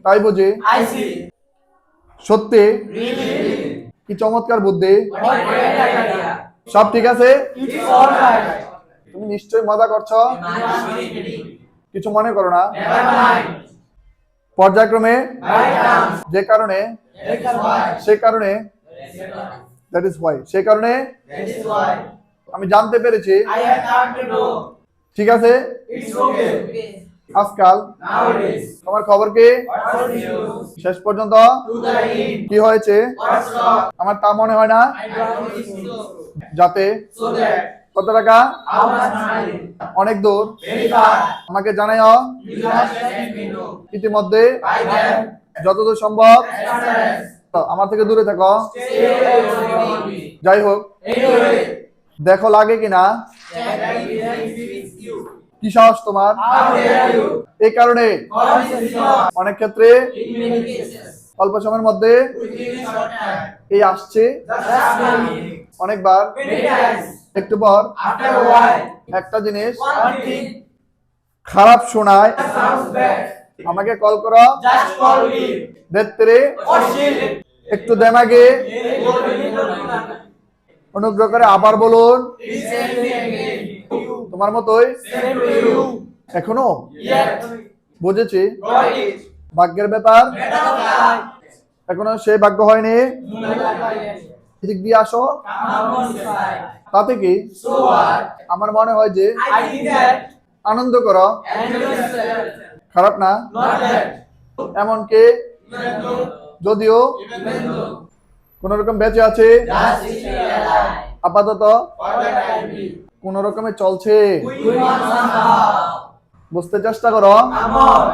তাই বুঝি I see. সত্যি Really. কি চমৎকার বুদ্ধি What great idea. সব ঠিক আছে It's all right. তুমি নিশ্চয়ই মজা করছো You must be kidding. কিছু মনে করো না Never mind. পর্যায়ক্রমে By chance. যে কারণে That's why. সে কারণে That দ্যাট ইজ হোয়াই সে কারণে is why. আমি জানতে পেরেছি I have come to know. ঠিক আছে It's okay. আজকাল Nowadays. তোমার খবর কি What's the news? শেষ পর্যন্ত To the end. কি হয়েছে What's wrong? আমার তা মনে হয় না I don't think so. যাতে So that কত টাকা how much money? অনেক দূর Very far. আমাকে জানাইও You must let me know. ইতিমধ্যে By then. যতদূর সম্ভব As far as. আমার থেকে দূরে থাকো Stay away from me. যাই হোক Anyway. দেখো লাগে কিনা That I will be with you. কি সাহস তোমার How dare you? এই কারণে God is enough. অনেক ক্ষেত্রে In many cases. অল্প সময়ের মধ্যে Within a short time. এই আসছে Just coming. অনেকবার Many times. একটু পর After a while. একটা জিনিস One thing খারাপ শোনায় sounds bad. আমাকে কল করো Just call me. দেখতে Or shield. একটু দেমাগে অনুগ্রহ করে আবার বলুন Please send me again. তোমার মতোই Send to you. এখনো Yet. বুঝেছি Got it. ভাগ্যের ব্যাপার Better of life. এখনো সেই ভাগ্য হয়নি এদিক দিয়ে আসো Come on side. তাতে কি So what? আমার মনে হয় যে I think that. আনন্দ করো And yourself. খারাপ না Not that. এমনকি Even though. যদিও Even though. কোন রকম বেঁচে আছে Just stay alive. আপাতত For the time being. কোন রকমে চলছে We want somehow. বুঝতে চেষ্টা করো Come on.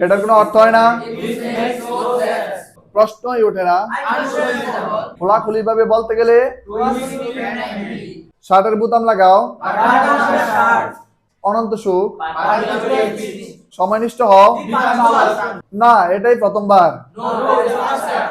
এটার কোনো অর্থ হয় না This makes no sense. প্রশ্নই ওঠে না Unshakable. খোলাখুলি ভাবে বলতে গেলে To easily and angry. শার্টের বোতাম লাগাও But not on the start. অনন্ত সুখ But the great peace. সময়নিষ্ঠ হও Become awesome. না এটাই প্রথমবার No, no, it's not that.